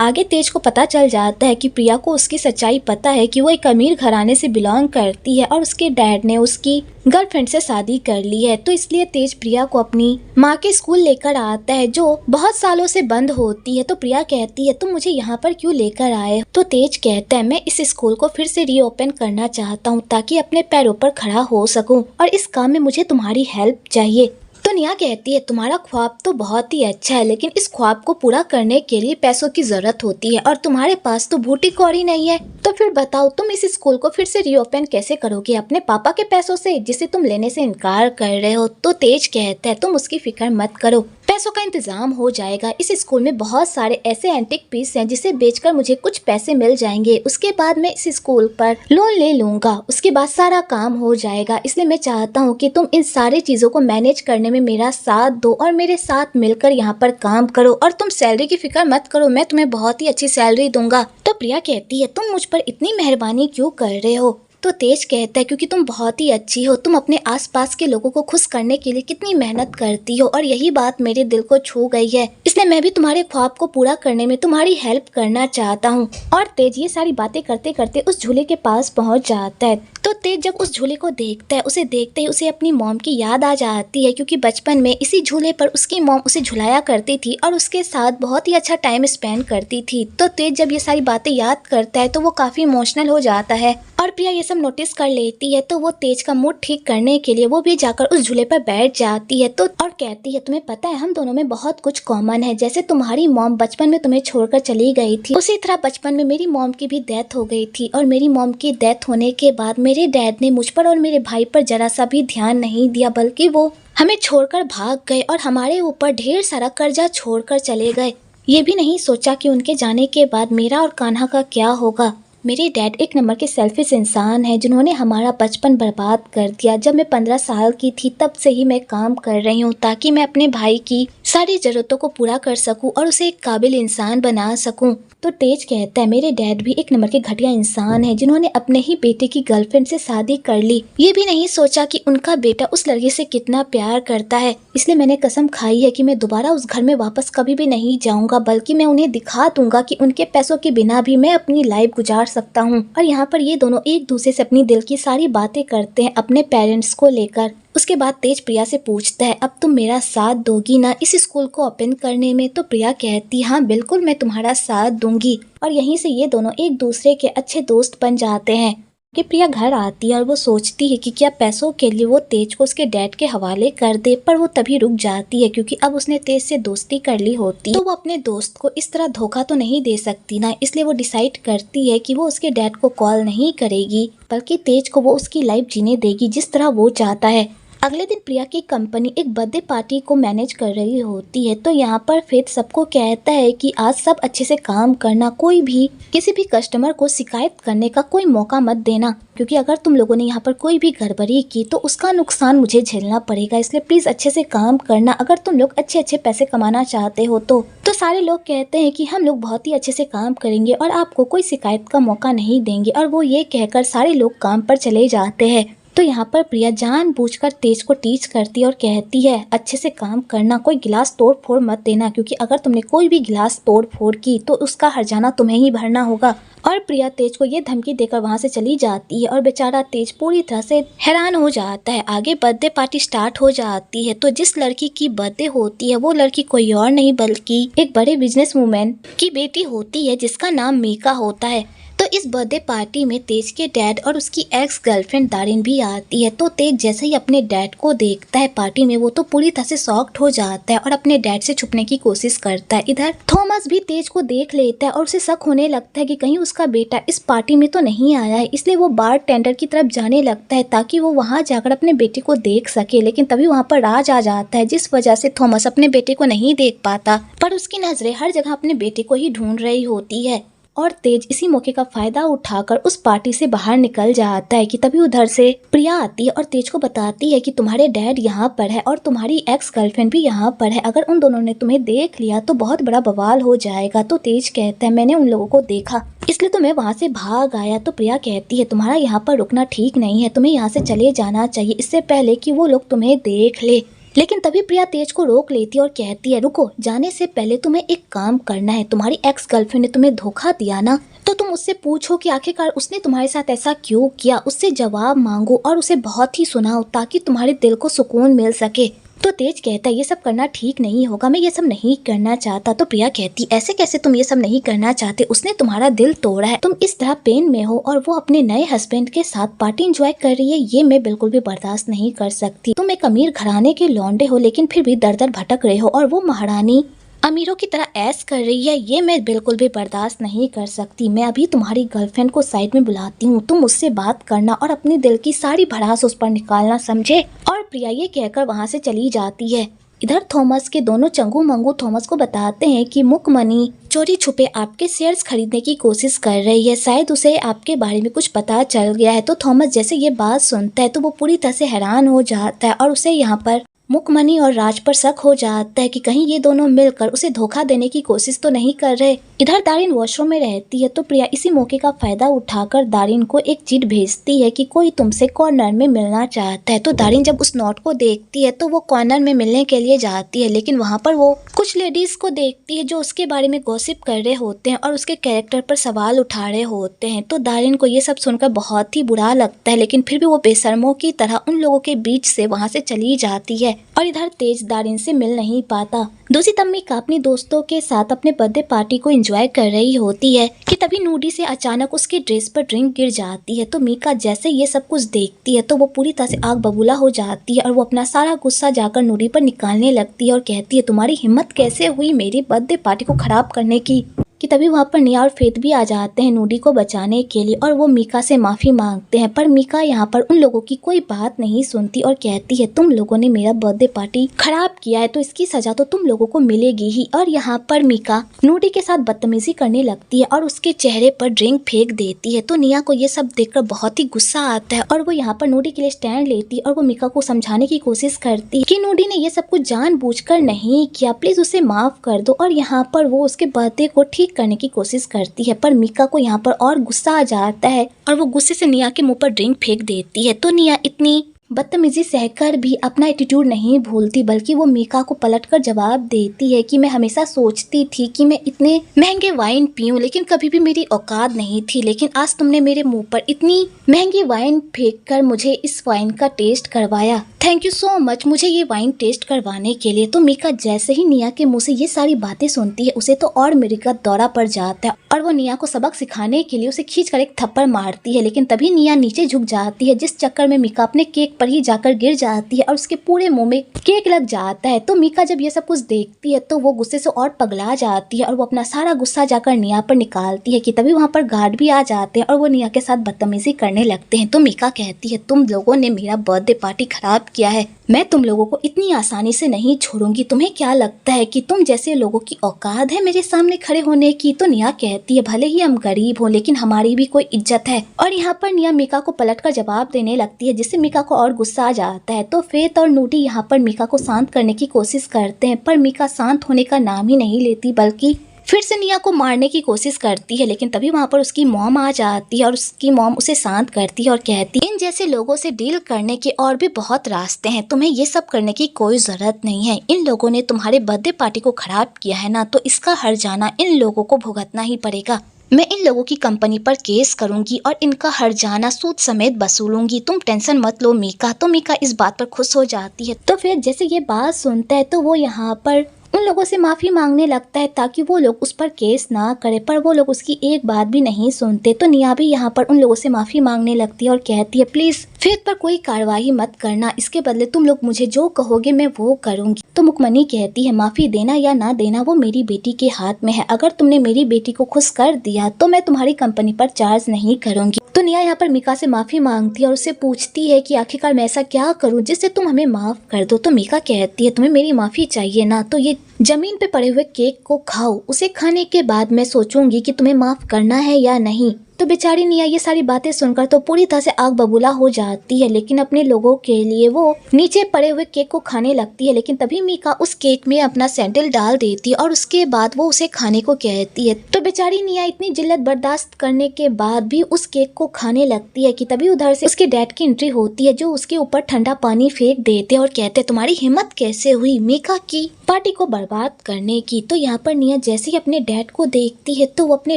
आगे तेज को पता चल जाता है कि प्रिया को उसकी सच्चाई पता है कि वो एक अमीर घराने से बिलोंग करती है और उसके डैड ने उसकी गर्लफ्रेंड से शादी कर ली है। तो इसलिए तेज प्रिया को अपनी माँ के स्कूल लेकर आता है जो बहुत सालों से बंद होती है। तो प्रिया कहती है तुम मुझे यहाँ पर क्यों लेकर आए? तो तेज कहता है मैं इस स्कूल को फिर से रीओपन करना चाहता हूँ ताकि अपने पैरों पर खड़ा हो सकूँ और इस काम में मुझे तुम्हारी हेल्प चाहिए। तो निया कहती है तुम्हारा ख्वाब तो बहुत ही अच्छा है लेकिन इस ख्वाब को पूरा करने के लिए पैसों की जरूरत होती है और तुम्हारे पास तो बूटी कौड़ी नहीं है। तो फिर बताओ तुम इस स्कूल को फिर से रीओपन कैसे करोगे अपने पापा के पैसों से जिसे तुम लेने से इनकार कर रहे हो? तो तेज कहता है तुम उसकी फिक्र मत करो, पैसों का इंतजाम हो जाएगा। इस स्कूल में बहुत सारे ऐसे एंटिक पीस हैं जिसे बेचकर मुझे कुछ पैसे मिल जाएंगे। उसके बाद मैं इस स्कूल पर लोन ले लूंगा, उसके बाद सारा काम हो जाएगा। इसलिए मैं चाहता हूँ कि तुम इन सारी चीजों को मैनेज करने में मेरा साथ दो और मेरे साथ मिलकर यहाँ पर काम करो और तुम सैलरी की फिक्र मत करो, मैं तुम्हें बहुत ही अच्छी सैलरी दूंगा। तो प्रिया कहती है तुम मुझ पर इतनी मेहरबानी क्यों कर रहे हो? तो तेज कहता है क्योंकि तुम बहुत ही अच्छी हो, तुम अपने आसपास के लोगों को खुश करने के लिए कितनी मेहनत करती हो और यही बात मेरे दिल को छू गई है, इसलिए मैं भी तुम्हारे ख्वाब को पूरा करने में तुम्हारी हेल्प करना चाहता हूँ। और तेज ये सारी बातें करते करते उस झूले के पास पहुँच जाता है। तो तेज जब उस झूले को देखता है उसे देखते ही उसे अपनी मॉम की याद आ जाती है क्योंकि बचपन में इसी झूले पर उसकी मॉम उसे झुलाया करती थी और उसके साथ बहुत ही अच्छा टाइम स्पेंड करती थी। तो तेज जब ये सारी बातें याद करता है तो वो काफी इमोशनल हो जाता है और प्रिया ये सब नोटिस कर लेती है। तो वो तेज का मूड ठीक करने के लिए वो भी जाकर उस झूले पर बैठ जाती है। तो और कहती है तुम्हें पता है हम दोनों में बहुत कुछ कॉमन है, जैसे तुम्हारी मॉम बचपन में तुम्हें छोड़कर चली गई थी उसी तरह बचपन में मेरी मॉम की भी डेथ हो गई थी और मेरी मॉम की डेथ होने के बाद मेरे डैड ने मुझ पर और मेरे भाई पर जरा सा भी ध्यान नहीं दिया, बल्कि वो हमें छोड़कर भाग गए और हमारे ऊपर ढेर सारा कर्जा छोड़कर चले गए। ये भी नहीं सोचा कि उनके जाने के बाद मेरा और कान्हा का क्या होगा। मेरे डैड एक नंबर के सेल्फिश इंसान है जिन्होंने हमारा बचपन बर्बाद कर दिया। जब मैं 15 साल की थी तब से ही मैं काम कर रही हूँ ताकि मैं अपने भाई की सारी जरूरतों को पूरा कर सकूं और उसे एक काबिल इंसान बना सकूं। तो तेज कहता है मेरे डैड भी एक नंबर के घटिया इंसान है जिन्होंने अपने ही बेटे की गर्लफ्रेंड से शादी कर ली। ये भी नहीं सोचा कि उनका बेटा उस लड़की से कितना प्यार करता है, इसलिए मैंने कसम खाई है कि मैं दोबारा उस घर में वापस कभी भी नहीं जाऊंगा, बल्कि मैं उन्हें दिखा दूंगा कि उनके पैसों के बिना भी मैं अपनी लाइफ गुजार सकता हूँ। और यहाँ पर ये दोनों एक दूसरे से अपनी दिल की सारी बातें करते हैं अपने पेरेंट्स को लेकर। उसके बाद तेज प्रिया से पूछता है अब तुम मेरा साथ दोगी ना इस स्कूल को ओपन करने में? तो प्रिया कहती हाँ बिल्कुल मैं तुम्हारा साथ दूंगी। और यहीं से ये दोनों एक दूसरे के अच्छे दोस्त बन जाते हैं। कि प्रिया घर आती है और वो सोचती है कि क्या पैसों के लिए वो तेज को उसके डैड के हवाले कर दे, पर वो तभी रुक जाती है क्योंकि अब उसने तेज से दोस्ती कर ली होती तो वो अपने दोस्त को इस तरह धोखा तो नहीं दे सकती ना। इसलिए वो डिसाइड करती है कि वो उसके डैड को कॉल नहीं करेगी बल्कि तेज को वो उसकी लाइफ जीने देगी जिस तरह वो चाहता है। अगले दिन प्रिया की कंपनी एक बर्थडे पार्टी को मैनेज कर रही होती है। तो यहाँ पर फेथ सबको कहता है कि आज सब अच्छे से काम करना, कोई भी किसी भी कस्टमर को शिकायत करने का कोई मौका मत देना, क्योंकि अगर तुम लोगों ने यहाँ पर कोई भी गड़बड़ी की तो उसका नुकसान मुझे झेलना पड़ेगा। इसलिए प्लीज अच्छे से काम करना अगर तुम लोग अच्छे अच्छे पैसे कमाना चाहते हो तो सारे लोग कहते हैं कि हम लोग बहुत ही अच्छे से काम करेंगे और आपको कोई शिकायत का मौका नहीं देंगे। और वो ये कहकर सारे लोग काम पर चले जाते हैं। तो यहाँ पर प्रिया जानबूझकर तेज को टीच करती है और कहती है अच्छे से काम करना, कोई गिलास तोड़ फोड़ मत देना, क्योंकि अगर तुमने कोई भी गिलास तोड़ फोड़ की तो उसका हर्जाना तुम्हें ही भरना होगा। और प्रिया तेज को ये धमकी देकर वहाँ से चली जाती है और बेचारा तेज पूरी तरह से हैरान हो जाता है। आगे बर्थडे पार्टी स्टार्ट हो जाती है। तो जिस लड़की की बर्थडे होती है वो लड़की कोई और नहीं बल्कि एक बड़े बिजनेस वूमेन की बेटी होती है जिसका नाम मीका होता है। तो इस बर्थडे पार्टी में तेज के डैड और उसकी एक्स गर्लफ्रेंड दारिन भी आती है। तो तेज जैसे ही अपने डैड को देखता है पार्टी में वो तो पूरी तरह से शॉक्ड हो जाता है और अपने डैड से छुपने की कोशिश करता है। इधर थॉमस भी तेज को देख लेता है और उसे शक होने लगता है कि कहीं उसका बेटा इस पार्टी में तो नहीं आया है। इसलिए वो बार टेंडर की तरफ जाने लगता है ताकि वो वहाँ जाकर अपने बेटे को देख सके। लेकिन तभी वहाँ पर राज आ जाता है जिस वजह से थॉमस अपने बेटे को नहीं देख पाता, पर उसकी नजरें हर जगह अपने बेटे को ही ढूंढ रही होती है। और तेज इसी मौके का फायदा उठाकर उस पार्टी से बाहर निकल जाता है कि तभी उधर से प्रिया आती है और तेज को बताती है कि तुम्हारे डैड यहाँ पर है और तुम्हारी एक्स गर्लफ्रेंड भी यहाँ पर है, अगर उन दोनों ने तुम्हें देख लिया तो बहुत बड़ा बवाल हो जाएगा। तो तेज कहता है मैंने उन लोगों को देखा इसलिए तो मैं वहाँ से भाग आया। तो प्रिया कहती है तुम्हारा यहाँ पर रुकना ठीक नहीं है, तुम्हें यहाँ से चले जाना चाहिए इससे पहले कि वो लोग तुम्हें देख ले। लेकिन तभी प्रिया तेज को रोक लेती है और कहती है रुको, जाने से पहले तुम्हें एक काम करना है। तुम्हारी एक्स गर्लफ्रेंड ने तुम्हें धोखा दिया ना, तो तुम उससे पूछो कि आखिरकार उसने तुम्हारे साथ ऐसा क्यों किया। उससे जवाब मांगो और उसे बहुत ही सुनाओ ताकि तुम्हारे दिल को सुकून मिल सके। तो तेज कहता है ये सब करना ठीक नहीं होगा, मैं ये सब नहीं करना चाहता। तो प्रिया कहती ऐसे कैसे तुम ये सब नहीं करना चाहते, उसने तुम्हारा दिल तोड़ा है, तुम इस तरह पेन में हो और वो अपने नए हस्बैंड के साथ पार्टी एंजॉय कर रही है, ये मैं बिल्कुल भी बर्दाश्त नहीं कर सकती। तुम एक अमीर घराने के लौंडे हो लेकिन फिर भी दर दर भटक रहे हो और वो महारानी अमीरों की तरह ऐश कर रही है, ये मैं बिल्कुल भी बर्दाश्त नहीं कर सकती। मैं अभी तुम्हारी गर्लफ्रेंड को साइड में बुलाती हूँ, तुम उससे बात करना और अपने दिल की सारी भड़ास उस पर निकालना, समझे। और प्रिया ये कहकर वहाँ से चली जाती है। इधर थॉमस के दोनों चंगू मंगू थॉमस को बताते हैं कि मुकमनी चोरी छुपे आपके शेयर्स खरीदने की कोशिश कर रही है, शायद उसे आपके बारे में कुछ पता चल गया है। तो थॉमस जैसे ये बात सुनता है तो वो पूरी तरह से हैरान हो जाता है और उसे यहाँ पर मुकमनी और राज पर शक हो जाता है कि कहीं ये दोनों मिलकर उसे धोखा देने की कोशिश तो नहीं कर रहे। इधर दारिन वॉशरूम में रहती है तो प्रिया इसी मौके का फायदा उठाकर दारिन को एक चिट भेजती है कि कोई तुमसे कॉर्नर में मिलना चाहता है। तो दारिन जब उस नोट को देखती है तो वो कॉर्नर में मिलने के लिए जाती है, लेकिन वहाँ पर वो कुछ लेडीज को देखती है जो उसके बारे में गॉसिप कर रहे होते हैं और उसके कैरेक्टर पर सवाल उठा रहे होते हैं। तो दारिन को ये सब सुनकर बहुत ही बुरा लगता है, लेकिन फिर भी वो बेशर्मों की तरह उन लोगों के बीच से वहाँ से चली जाती है। और इधर तेज दारिन से मिल नहीं पाता। दूसरी तरफ मीका अपनी दोस्तों के साथ अपने बर्थडे पार्टी को एंजॉय कर रही होती है कि तभी नूडी से अचानक उसकी ड्रेस पर ड्रिंक गिर जाती है। तो मीका जैसे ये सब कुछ देखती है तो वो पूरी तरह से आग बबूला हो जाती है और वो अपना सारा गुस्सा जाकर नूडी पर निकालने लगती है और कहती है तुम्हारी हिम्मत कैसे हुई मेरी बर्थडे पार्टी को खराब करने की। कि तभी वहाँ पर निया और फेथ भी आ जाते हैं नूडी को बचाने के लिए और वो मीका से माफ़ी मांगते हैं, पर मीका यहाँ पर उन लोगों की कोई बात नहीं सुनती और कहती है तुम लोगों ने मेरा बर्थडे पार्टी खराब किया है तो इसकी सजा तो तुम लोगों को मिलेगी ही। और यहाँ पर मीका नूडी के साथ बदतमीजी करने लगती है और उसके चेहरे पर ड्रिंक फेंक देती है। तो निया को ये सब देखकर बहुत ही गुस्सा आता है और वो यहाँ पर नूडी के लिए स्टैंड लेती है और वो मीका को समझाने की कोशिश करती है कि नूडी ने ये सब कुछ जानबूझकर नहीं किया, प्लीज उसे माफ कर दो। और यहाँ पर वो उसके बर्थडे को ठीक करने की कोशिश करती है, पर मीका को यहाँ पर और गुस्सा आ जाता है और वो गुस्से से निया के मुंह पर ड्रिंक फेंक देती है। तो निया इतनी बदतमीजी सहकर भी अपना एटीट्यूड नहीं भूलती, बल्कि वो मीका को पलटकर जवाब देती है कि मैं हमेशा सोचती थी कि मैं इतने महंगे वाइन पीऊं, लेकिन कभी भी मेरी औकात नहीं थी, लेकिन आज तुमने मेरे मुंह पर इतनी महंगी वाइन फेंककर मुझे इस वाइन का टेस्ट करवाया। थैंक यू सो मच मुझे ये वाइन टेस्ट करवाने के लिए। तो मीका जैसे ही निया के मुंह से ये सारी बातें सुनती है उसे तो और मिर्गी का दौरा पड़ जाता है और वो निया को सबक सिखाने के लिए उसे खींचकर एक थप्पड़ मारती है, लेकिन तभी निया नीचे झुक जाती है, जिस चक्कर में मीका अपने केक पर ही जाकर गिर जाती है और उसके पूरे मुंह में केक लग जाता है। तो मीका जब ये सब कुछ देखती है तो वो गुस्से से और पगला जाती है और वो अपना सारा गुस्सा जाकर निया पर निकालती है कि तभी वहाँ पर गार्ड भी आ जाते हैं और वो निया के साथ बदतमीजी करने लगते हैं। तो मीका कहती है तुम लोगों ने मेरा बर्थडे पार्टी खराब किया है, मैं तुम लोगों को इतनी आसानी से नहीं छोड़ूंगी। तुम्हें क्या लगता है कि तुम जैसे लोगों की औकात है मेरे सामने खड़े होने की? तो निया कहती है भले ही हम गरीब हो लेकिन हमारी भी कोई इज्जत है। और यहाँ पर निया मीका को पलटकर जवाब देने लगती है, जिससे मीका को और गुस्सा आ जाता है। तो फेथ और नूडी यहाँ पर मीका को शांत करने की कोशिश करते हैं, पर मीका शांत होने का नाम ही नहीं लेती, बल्कि फिर से निया को मारने की कोशिश करती है। लेकिन तभी वहाँ पर उसकी मॉम आ जाती है और उसकी मॉम उसे शांत करती है और कहती है इन जैसे लोगों से डील करने के और भी बहुत रास्ते हैं, तुम्हें ये सब करने की कोई जरूरत नहीं है। इन लोगों ने तुम्हारे बर्थडे पार्टी को खराब किया है ना, तो इसका हर्जाना इन लोगों को भुगतना ही पड़ेगा। मैं इन लोगों की कंपनी पर केस करूंगी और इनका हर्जाना सूद समेत वसूलूंगी, तुम टेंशन मत लो मीका। तो मीका इस बात पर खुश हो जाती है। तो फिर जैसे ये बात सुनता है तो वो यहाँ पर उन लोगों से माफी मांगने लगता है ताकि वो लोग उस पर केस ना करे, पर वो लोग उसकी एक बात भी नहीं सुनते। तो निया भी यहाँ पर उन लोगों से माफी मांगने लगती है और कहती है प्लीज फेथ पर कोई कार्रवाई मत करना, इसके बदले तुम लोग मुझे जो कहोगे मैं वो करूंगी। तो मुकमनी कहती है माफी देना या ना देना वो मेरी बेटी के हाथ में है, अगर तुमने मेरी बेटी को खुश कर दिया तो मैं तुम्हारी कंपनी पर चार्ज नहीं करूंगी। तो निया यहाँ पर मीका से माफी मांगती है और उससे पूछती है कि आखिरकार मैं ऐसा क्या करूं जिससे तुम हमें माफ कर दो। तो मीका कहती है तुम्हें मेरी माफी चाहिए ना, तो ये जमीन पे पड़े हुए केक को खाओ, उसे खाने के बाद मैं सोचूंगी कि तुम्हें माफ करना है या नहीं। तो बेचारी निया ये सारी बातें सुनकर तो पूरी तरह से आग बबूला हो जाती है, लेकिन अपने लोगों के लिए वो नीचे पड़े हुए केक को खाने लगती है। लेकिन तभी मीका उस केक में अपना सैंडल डाल देती है और उसके बाद वो उसे खाने को कहती है। तो बेचारी निया इतनी जिल्लत बर्दाश्त करने के बाद भी उस केक को खाने लगती है कि तभी उधर से उसके डैड की एंट्री होती है, जो उसके ऊपर ठंडा पानी फेंक देते और कहते तुम्हारी हिम्मत कैसे हुई मीका की पार्टी को बर्बाद करने की। तो यहाँ पर निया जैसे ही अपने डैड को देखती है तो वो अपने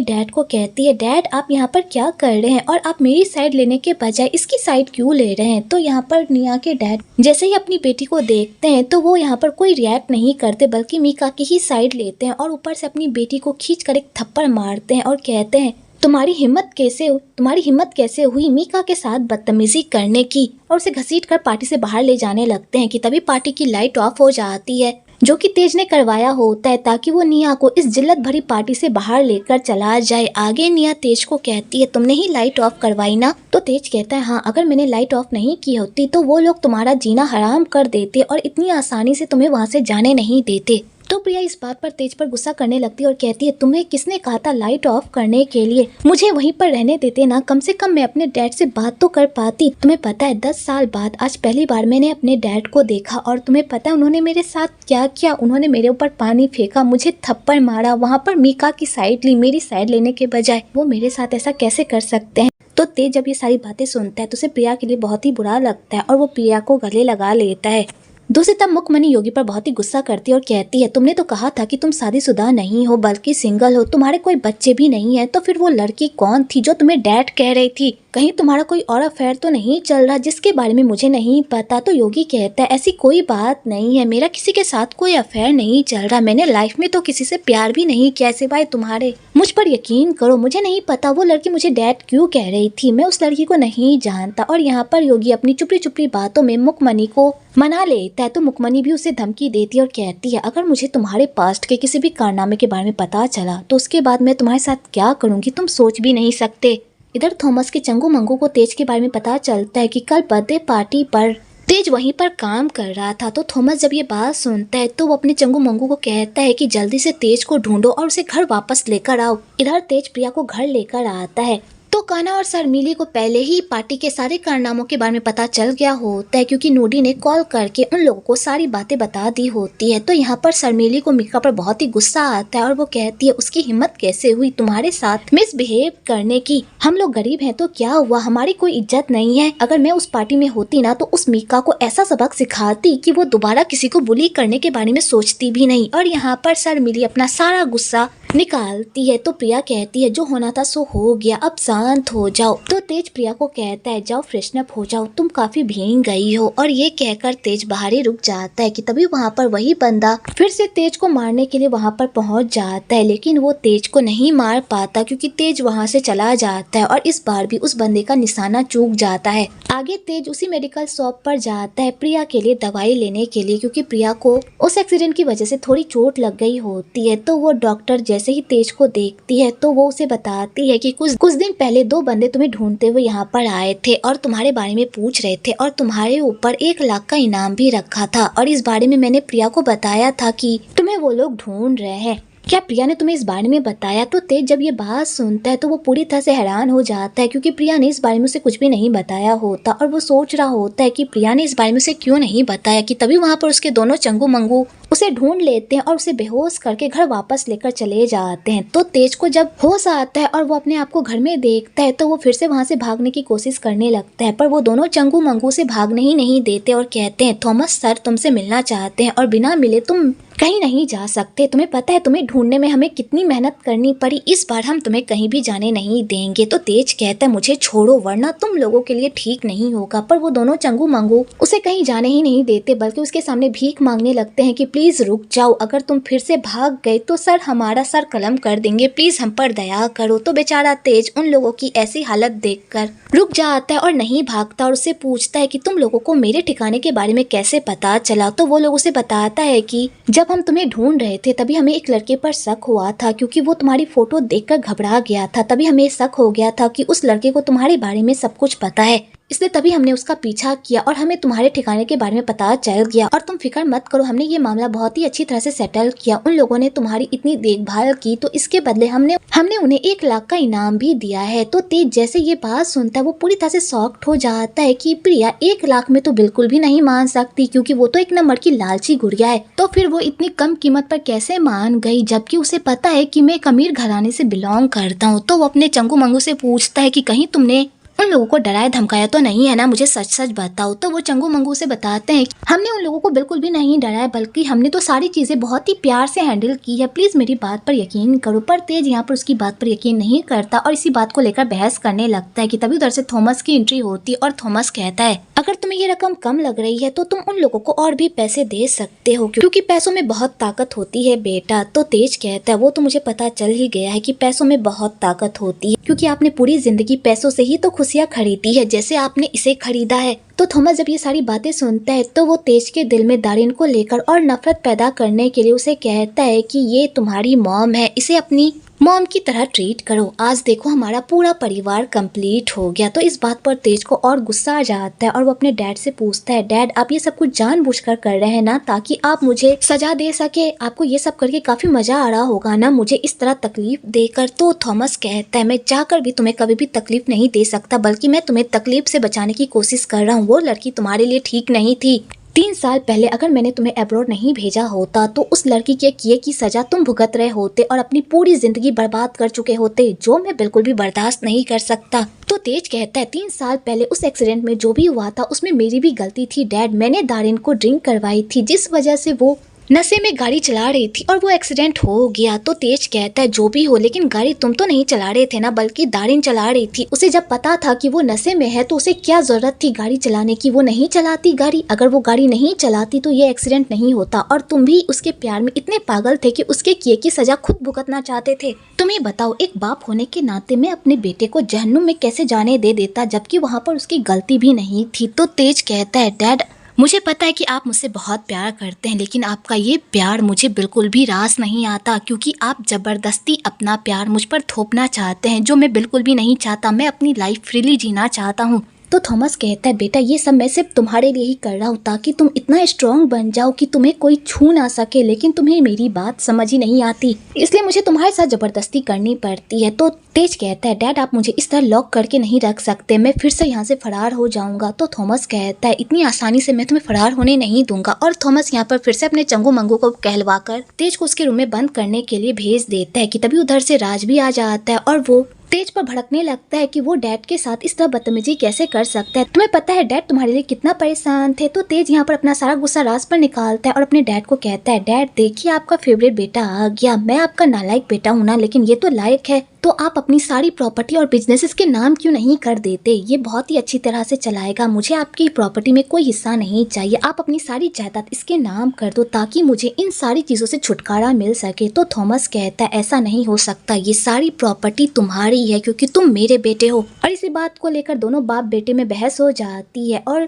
डैड को कहती है डैड आप यहाँ पर क्या कर रहे हैं और आप मेरी साइड लेने के बजाय इसकी साइड क्यों ले रहे हैं। तो यहाँ पर निया के डैड जैसे ही अपनी बेटी को देखते हैं तो वो यहाँ पर कोई रिएक्ट नहीं करते, बल्कि मीका की ही साइड लेते हैं और ऊपर से अपनी बेटी को खींच कर एक थप्पड़ मारते हैं और कहते हैं तुम्हारी हिम्मत कैसे हुई मीका के साथ बदतमीजी करने की, और उसे घसीट कर पार्टी से बाहर ले जाने लगते हैं कि तभी पार्टी की लाइट ऑफ हो जाती है, जो कि तेज ने करवाया होता है ताकि वो निया को इस जिल्लत भरी पार्टी से बाहर लेकर चला जाए। आगे निया तेज को कहती है तुमने ही लाइट ऑफ करवाई ना। तो तेज कहता है हाँ, अगर मैंने लाइट ऑफ नहीं की होती तो वो लोग तुम्हारा जीना हराम कर देते और इतनी आसानी से तुम्हें वहाँ से जाने नहीं देते। तो प्रिया इस बात पर तेज पर गुस्सा करने लगती है और कहती है तुम्हें किसने कहा था लाइट ऑफ करने के लिए, मुझे वहीं पर रहने देते ना, कम से कम मैं अपने डैड से बात तो कर पाती। तुम्हें पता है 10 साल बाद आज पहली बार मैंने अपने डैड को देखा और तुम्हें पता है उन्होंने मेरे साथ क्या किया, उन्होंने मेरे ऊपर पानी फेंका, मुझे थप्पड़ मारा, वहाँ पर मीका की साइड ली, मेरी साइड लेने के बजाय वो मेरे साथ ऐसा कैसे कर सकते हैं। तो तेज जब ये सारी बातें सुनता है तो उसे प्रिया के लिए बहुत ही बुरा लगता है और वो प्रिया को गले लगा लेता है। दूसरी तरफ मुकमनी योगी पर बहुत ही गुस्सा करती है और कहती है तुमने तो कहा था कि तुम शादीशुदा नहीं हो बल्कि सिंगल हो, तुम्हारे कोई बच्चे भी नहीं है, तो फिर वो लड़की कौन थी जो तुम्हें डैड कह रही थी, कहीं तुम्हारा कोई और अफेयर तो नहीं चल रहा जिसके बारे में मुझे नहीं पता। तो योगी कहता है ऐसी कोई बात नहीं है, मेरा किसी के साथ कोई अफेयर नहीं चल रहा, मैंने लाइफ में तो किसी से प्यार भी नहीं किया सिवाय तुम्हारे, मुझ पर यकीन करो, मुझे नहीं पता वो लड़की मुझे डैड क्यों कह रही थी, मैं उस लड़की को नहीं जानता। और यहाँ पर योगी अपनी चुपड़ी चुपड़ी बातों में मुकमनी को मना लेता है। तो मुकमनी भी उसे धमकी देती है और कहती है अगर मुझे तुम्हारे पास्ट के किसी भी कारनामे के बारे में पता चला तो उसके बाद मैं तुम्हारे साथ क्या करूंगी तुम सोच भी नहीं सकते। इधर थॉमस के चंगू मंगू को तेज के बारे में पता चलता है कि कल बर्थडे पार्टी पर तेज वहीं पर काम कर रहा था। तो थॉमस जब ये बात सुनता है तो वो अपने चंगू मंगू को कहता है कि जल्दी से तेज को ढूंढो और उसे घर वापस लेकर आओ। इधर तेज प्रिया को घर लेकर आता है तो कान्हा और शर्मिली को पहले ही पार्टी के सारे कारनामों के बारे में पता चल गया होता है, क्योंकि नोडी ने कॉल करके उन लोगों को सारी बातें बता दी होती है। तो यहाँ पर शर्मिली को मीका पर बहुत ही गुस्सा आता है और वो कहती है उसकी हिम्मत कैसे हुई तुम्हारे साथ मिसबिहेव करने की, हम लोग गरीब हैं तो क्या हुआ, हमारी कोई इज्जत नहीं है, अगर मैं उस पार्टी में होती ना तो उस मीका को ऐसा सबक सिखाती कि वो दोबारा किसी को बुली करने के बारे में सोचती भी नहीं। और यहाँ पर शर्मिली अपना सारा गुस्सा निकालती है। तो प्रिया कहती है जो होना था सो हो गया, अब शांत हो जाओ। तो तेज प्रिया को कहता है जाओ फ्रेशन अप हो जाओ, तुम काफी भीग गई हो। और ये कहकर तेज बाहर ही रुक जाता है कि तभी वहाँ पर वही बंदा फिर से तेज को मारने के लिए वहाँ पर पहुँच जाता है, लेकिन वो तेज को नहीं मार पाता क्योंकि तेज वहाँ से चला जाता है और इस बार भी उस बंदे का निशाना चूक जाता है। आगे तेज उसी मेडिकल शॉप पर जाता है प्रिया के लिए दवाई लेने के लिए, क्योंकि प्रिया को उस एक्सीडेंट की वजह से थोड़ी चोट लग गई होती है। तो वो डॉक्टर जैसे ही तेज को देखती है तो वो उसे बताती है कि कुछ दिन पहले 2 बंदे तुम्हें ढूंढते हुए यहाँ पर आए थे और तुम्हारे बारे में पूछ रहे थे और तुम्हारे ऊपर 1 लाख का इनाम भी रखा था, और इस बारे में मैंने प्रिया को बताया था कि तुम्हें वो लोग ढूंढ रहे हैं। क्या प्रिया ने तुम्हें इस बारे में बताया? तो तेज जब ये बात सुनता है तो वो पूरी तरह से हैरान हो जाता है, क्योंकि प्रिया ने इस बारे में उसे कुछ भी नहीं बताया होता और वो सोच रहा होता है कि प्रिया ने इस बारे में उसे क्यों नहीं बताया। कि तभी वहाँ पर उसके दोनों चंगू मंगू उसे ढूंढ लेते हैं और उसे बेहोश करके घर वापस लेकर चले जाते हैं। तो तेज को जब होश आता है और वो अपने आप को घर में देखता है तो वो फिर से वहाँ से भागने की कोशिश करने लगता है, पर वो दोनों चंगू मंगू से भागने ही नहीं देते और कहते हैं थॉमस सर तुमसे मिलना चाहते हैं और बिना मिले तुम कहीं नहीं जा सकते, तुम्हें पता है तुम्हें ढूंढने में हमें कितनी मेहनत करनी पड़ी, इस बार हम तुम्हें कहीं भी जाने नहीं देंगे। तो तेज कहता है मुझे छोड़ो वरना तुम लोगों के लिए ठीक नहीं होगा, पर वो दोनों चंगू मंगू उसे कहीं जाने ही नहीं देते बल्कि उसके सामने भीख मांगने लगते हैं कि प्लीज रुक जाओ, अगर तुम फिर से भाग गए तो सर हमारा सर कलम कर देंगे, प्लीज हम पर दया करो। तो बेचारा तेज उन लोगों की ऐसी हालत देखकर रुक जाता है और नहीं भागता और उससे पूछता है कि तुम लोगों को मेरे ठिकाने के बारे में कैसे पता चला। तो वो लोग उसे बताता है कि जब हम तुम्हें ढूंढ रहे थे तभी हमें एक लड़के पर शक हुआ था, क्योंकि वो तुम्हारी फोटो देखकर घबरा गया था, तभी हमें शक हो गया था कि उस लड़के को तुम्हारे बारे में सब कुछ पता है। इसलिए तभी हमने उसका पीछा किया और हमें तुम्हारे ठिकाने के बारे में पता चल गया। और तुम फिक्र मत करो, हमने ये मामला बहुत ही अच्छी तरह से सेटल किया। उन लोगों ने तुम्हारी इतनी देखभाल की तो इसके बदले हमने उन्हें 1 लाख का इनाम भी दिया है। तो तेज जैसे ये बात सुनता है वो पूरी तरह से शॉक्ड हो जाता है कि प्रिया 1 लाख में तो बिल्कुल भी नहीं मान सकती, क्योंकि वो तो 1 नंबर की लालची गुड़िया है। तो फिर वो इतनी कम कीमत पर कैसे मान गई, जबकि उसे पता है कि मैं एक अमीर घराने से बिलोंग करता हूँ। तो वो अपने चंगू मंगू से पूछता है कि कहीं तुमने उन लोगों को डराया धमकाया तो नहीं है ना, मुझे सच सच बताओ। तो वो चंगू मंगू से बताते हैं हमने उन लोगों को बिल्कुल भी नहीं डराया, बल्कि हमने तो सारी चीजें बहुत ही प्यार से हैंडल की है, प्लीज मेरी बात पर यकीन करो। पर तेज यहाँ पर उसकी बात पर यकीन नहीं करता और इसी बात को लेकर बहस करने लगता है कि तभी उधर से थॉमस की एंट्री होती है और थॉमस कहता है अगर तुम्हें ये रकम कम लग रही है तो तुम उन लोगों को और भी पैसे दे सकते हो, क्योंकि पैसों में बहुत ताकत होती है बेटा। तो तेज कहता है वो तो मुझे पता चल ही गया है कि पैसों में बहुत ताकत होती है, क्योंकि आपने पूरी जिंदगी पैसों से ही तो खुशियाँ खरीदी है जैसे आपने इसे खरीदा है। तो थॉमस जब ये सारी बातें सुनता है तो वो तेज के दिल में दारिन को लेकर और नफरत पैदा करने के लिए उसे कहता है कि ये तुम्हारी मॉम है, इसे अपनी मॉम की तरह ट्रीट करो। आज देखो हमारा पूरा परिवार कंप्लीट हो गया। तो इस बात पर तेज को और गुस्सा आ जाता है और वो अपने डैड से पूछता है डैड आप ये सब कुछ जानबूझकर कर रहे हैं ना, ताकि आप मुझे सजा दे सके? आपको ये सब करके काफी मजा आ रहा होगा ना मुझे इस तरह तकलीफ देकर? तो थॉमस कहता है मैं चाहकर भी तुम्हें कभी भी तकलीफ नहीं दे सकता, बल्कि मैं तुम्हें तकलीफ से बचाने की कोशिश कर रहा हूँ। वो लड़की तुम्हारे लिए ठीक नहीं थी। 3 साल पहले अगर मैंने तुम्हें अब्रॉड नहीं भेजा होता तो उस लड़की के किए की सजा तुम भुगत रहे होते और अपनी पूरी जिंदगी बर्बाद कर चुके होते, जो मैं बिल्कुल भी बर्दाश्त नहीं कर सकता। तो तेज कहता है 3 साल पहले उस एक्सीडेंट में जो भी हुआ था उसमें मेरी भी गलती थी डैड। मैंने दारिन को ड्रिंक करवाई थी जिस वजह से वो नशे में गाड़ी चला रही थी और वो एक्सीडेंट हो गया। तो तेज कहता है जो भी हो, लेकिन गाड़ी तुम तो नहीं चला रहे थे ना, बल्कि दारिन चला रही थी। उसे जब पता था कि वो नशे में है तो उसे क्या जरूरत थी गाड़ी चलाने की? वो नहीं चलाती गाड़ी। अगर वो गाड़ी नहीं चलाती तो ये एक्सीडेंट नहीं होता। और तुम भी उसके प्यार में इतने पागल थे कि उसके किए की सजा खुद भुगतना चाहते थे। तुम्हें बताओ एक बाप होने के नाते मैं अपने बेटे को जहन्नुम में कैसे जाने दे देता, जबकि वहाँ पर उसकी गलती भी नहीं थी। तो तेज कहता है डैड मुझे पता है कि आप मुझसे बहुत प्यार करते हैं, लेकिन आपका ये प्यार मुझे बिल्कुल भी रास नहीं आता, क्योंकि आप जबरदस्ती अपना प्यार मुझ पर थोपना चाहते हैं, जो मैं बिल्कुल भी नहीं चाहता। मैं अपनी लाइफ फ्रीली जीना चाहता हूँ। तो थॉमस कहता है बेटा ये सब मैं सिर्फ तुम्हारे लिए ही कर रहा हूँ, ताकि तुम इतना स्ट्रॉन्ग बन जाओ कि तुम्हें कोई छू ना सके, लेकिन तुम्हें मेरी बात समझ ही नहीं आती, इसलिए मुझे तुम्हारे साथ जबरदस्ती करनी पड़ती है। तो तेज कहता है डैड आप मुझे इस तरह लॉक करके नहीं रख सकते, मैं फिर से यहाँ से फरार हो जाऊंगा। तो थॉमस कहता है इतनी आसानी से मैं तुम्हें फरार होने नहीं दूंगा। और थॉमस यहाँ पर फिर से अपने चंगू मंगू को कहलवाकर तेज को उसके रूम में बंद करने के लिए भेज देता है कि तभी उधर से राज भी आ जाता है और वो तेज पर भड़कने लगता है कि वो डैड के साथ इस तरह बदतमीजी कैसे कर सकता है। तुम्हें पता है डैड तुम्हारे लिए कितना परेशान थे। तो तेज यहाँ पर अपना सारा गुस्सा राज पर निकालता है और अपने डैड को कहता है डैड देखिए आपका फेवरेट बेटा आ गया। मैं आपका नालायक बेटा हूँ ना, लेकिन ये तो लायक है। तो आप अपनी सारी प्रॉपर्टी और बिजनेसेस के नाम क्यों नहीं कर देते? ये बहुत ही अच्छी तरह से चलाएगा। मुझे आपकी प्रॉपर्टी में कोई हिस्सा नहीं चाहिए। आप अपनी सारी जायदाद इसके नाम कर दो ताकि मुझे इन सारी चीजों से छुटकारा मिल सके। तो थॉमस कहता है ऐसा नहीं हो सकता, ये सारी प्रॉपर्टी तुम्हारी है क्योंकि तुम मेरे बेटे हो। और इसी बात को लेकर दोनों बाप बेटे में बहस हो जाती है और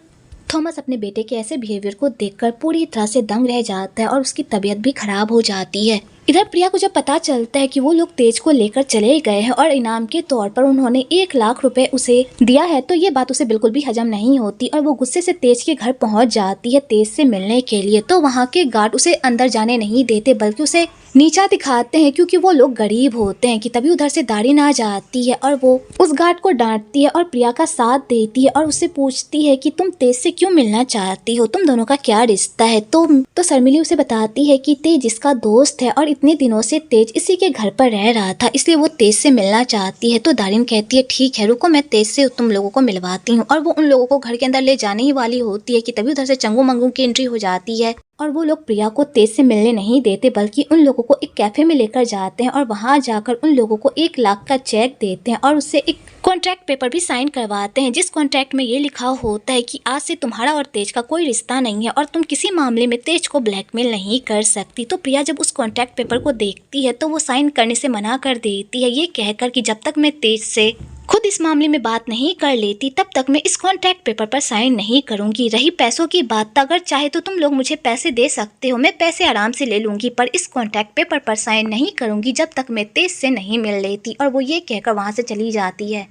थॉमस अपने बेटे के ऐसे बिहेवियर को देखकर पूरी तरह से दंग रह जाता है और उसकी तबीयत भी खराब हो जाती है। इधर प्रिया को जब पता चलता है कि वो लोग तेज को लेकर चले गए हैं और इनाम के तौर पर उन्होंने 1 लाख रुपए उसे दिया है, तो ये बात उसे बिल्कुल भी हजम नहीं होती और वो गुस्से से तेज के घर पहुंच जाती है तेज से मिलने के लिए। तो वहाँ के गार्ड उसे अंदर जाने नहीं देते बल्कि उसे नीचा दिखाते हैं क्योंकि वो लोग गरीब होते हैं। कि तभी उधर से दारिन आ जाती है और वो उस गार्ड को डांटती है और प्रिया का साथ देती है और उससे पूछती है कि तुम तेज से क्यों मिलना चाहती हो, तुम दोनों का क्या रिश्ता है? तो शर्मिली उसे बताती है कि तेज इसका दोस्त है और इतने दिनों से तेज इसी के घर पर रह रहा था, इसलिए वो तेज से मिलना चाहती है। तो दारिन कहती है ठीक है रुको, मैं तेज से तुम लोगों को मिलवाती हूँ। और वो उन लोगों को घर के अंदर ले जाने ही वाली होती है कि तभी उधर से चंगू मंगू की एंट्री हो जाती है और वो लोग प्रिया को तेज से मिलने नहीं देते बल्कि उन लोगों को एक कैफे में लेकर जाते हैं और वहां जाकर उन लोगों को 1 लाख का चेक देते हैं और उससे एक कॉन्ट्रैक्ट पेपर भी साइन करवाते हैं, जिस कॉन्ट्रैक्ट में ये लिखा होता है कि आज से तुम्हारा और तेज का कोई रिश्ता नहीं है और तुम किसी मामले में तेज को ब्लैकमेल नहीं कर सकती। तो प्रिया जब उस कॉन्ट्रैक्ट पेपर को देखती है तो वो साइन करने से मना कर देती है, ये कहकर कि जब तक मैं तेज से खुद इस मामले में बात नहीं कर लेती तब तक मैं इस कॉन्ट्रैक्ट पेपर पर साइन नहीं करूंगी। रही पैसों की बात, अगर चाहे तो तुम लोग मुझे पैसे दे सकते हो, मैं पैसे आराम से ले लूंगी, पर इस कॉन्ट्रैक्ट पेपर पर साइन नहीं करूंगी जब तक मैं तेज से नहीं मिल लेती। और वो ये कहकर वहां से चली जाती है।